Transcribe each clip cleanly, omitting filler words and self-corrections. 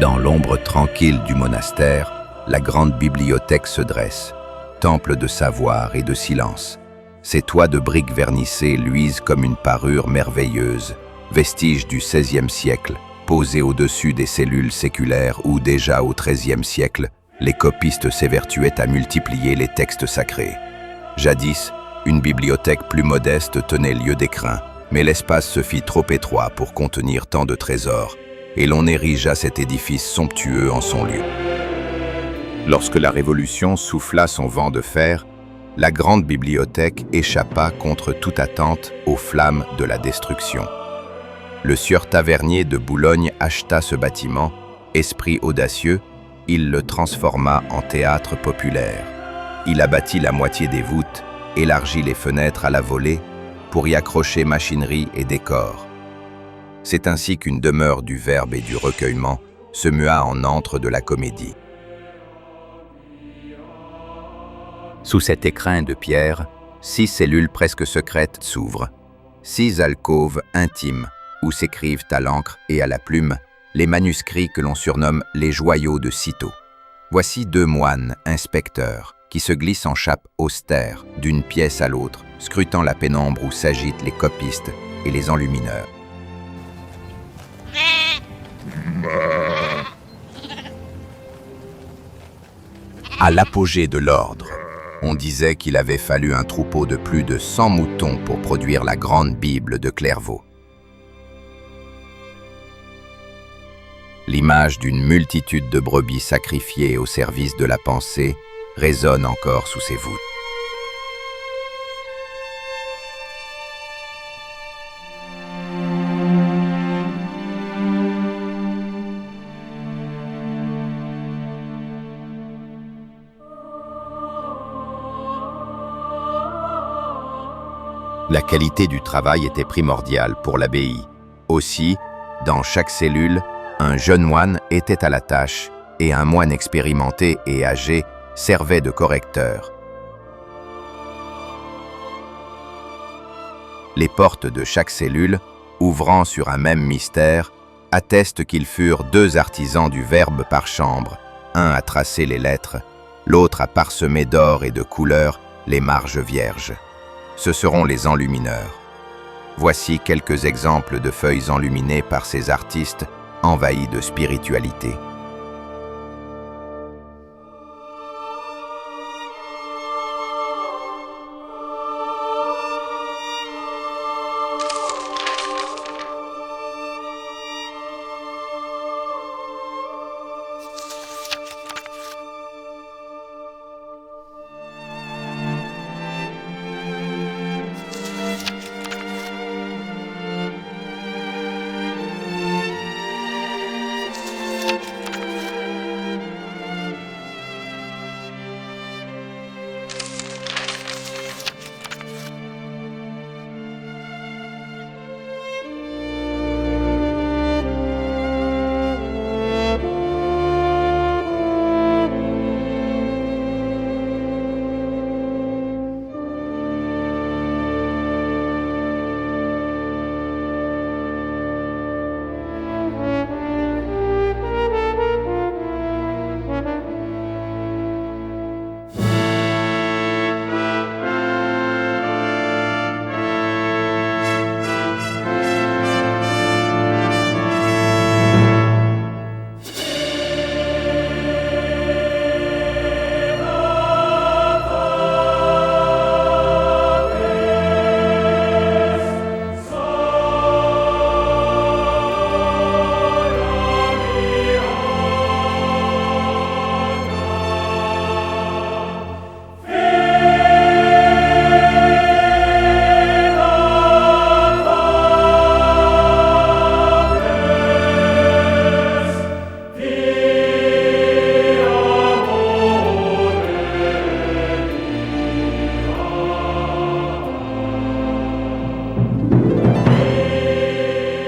Dans l'ombre tranquille du monastère, la grande bibliothèque se dresse, temple de savoir et de silence. Ses toits de briques vernissées luisent comme une parure merveilleuse, vestige du XVIe siècle, posés au-dessus des cellules séculaires où, déjà au XIIIe siècle, les copistes s'évertuaient à multiplier les textes sacrés. Jadis, une bibliothèque plus modeste tenait lieu d'écrin, mais l'espace se fit trop étroit pour contenir tant de trésors, et l'on érigea cet édifice somptueux en son lieu. Lorsque la Révolution souffla son vent de fer, la grande bibliothèque échappa contre toute attente aux flammes de la destruction. Le sieur Tavernier de Boulogne acheta ce bâtiment, esprit audacieux, il le transforma en théâtre populaire. Il abattit la moitié des voûtes, élargit les fenêtres à la volée pour y accrocher machinerie et décors. C'est ainsi qu'une demeure du verbe et du recueillement se mua en antre de la comédie. Sous cet écrin de pierre, 6 cellules presque secrètes s'ouvrent, 6 alcôves intimes où s'écrivent à l'encre et à la plume les manuscrits que l'on surnomme les joyaux de Cîteaux. Voici 2 moines, inspecteurs, qui se glissent en chape austère d'une pièce à l'autre, scrutant la pénombre où s'agitent les copistes et les enlumineurs. À l'apogée de l'ordre, on disait qu'il avait fallu un troupeau de plus de 100 moutons pour produire la grande Bible de Clairvaux. L'image d'une multitude de brebis sacrifiées au service de la pensée résonne encore sous ses voûtes. La qualité du travail était primordiale pour l'abbaye. Aussi, dans chaque cellule, un jeune moine était à la tâche et un moine expérimenté et âgé servait de correcteur. Les portes de chaque cellule, ouvrant sur un même mystère, attestent qu'ils furent 2 artisans du verbe par chambre, un à tracer les lettres, l'autre à parsemer d'or et de couleurs les marges vierges. Ce seront les enlumineurs. Voici quelques exemples de feuilles enluminées par ces artistes envahis de spiritualité.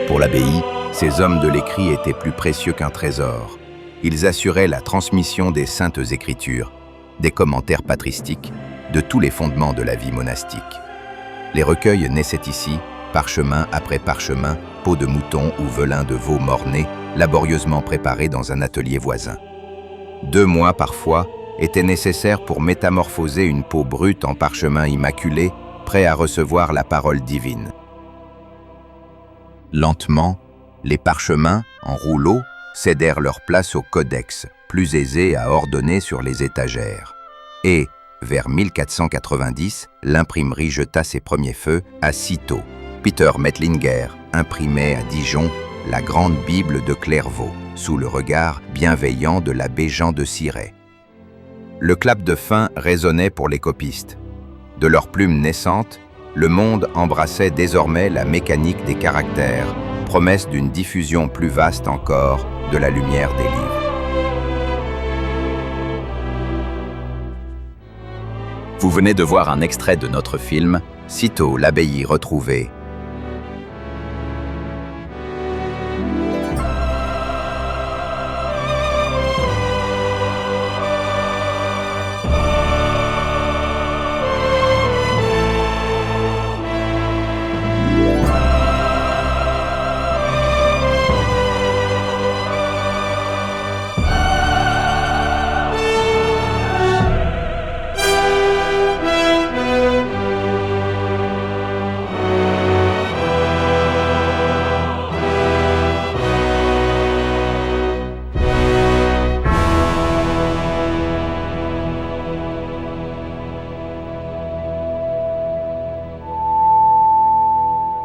Pour l'abbaye, ces hommes de l'écrit étaient plus précieux qu'un trésor. Ils assuraient la transmission des saintes écritures, des commentaires patristiques, de tous les fondements de la vie monastique. Les recueils naissaient ici, parchemin après parchemin, peau de mouton ou velin de veau mort-né, laborieusement préparé dans un atelier voisin. 2 mois parfois étaient nécessaires pour métamorphoser une peau brute en parchemin immaculé, prêt à recevoir la parole divine. Lentement, les parchemins, en rouleaux, cédèrent leur place au codex, plus aisé à ordonner sur les étagères. Et, vers 1490, l'imprimerie jeta ses premiers feux à Cîteaux. Peter Mettlinger imprimait à Dijon la grande Bible de Clairvaux, sous le regard bienveillant de l'abbé Jean de Siret. Le clap de fin résonnait pour les copistes. De leurs plumes naissantes, le monde embrassait désormais la mécanique des caractères, promesse d'une diffusion plus vaste encore de la lumière des livres. Vous venez de voir un extrait de notre film « Cîteaux, l'abbaye retrouvée ».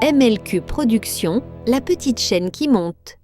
MLQ Productions, la petite chaîne qui monte.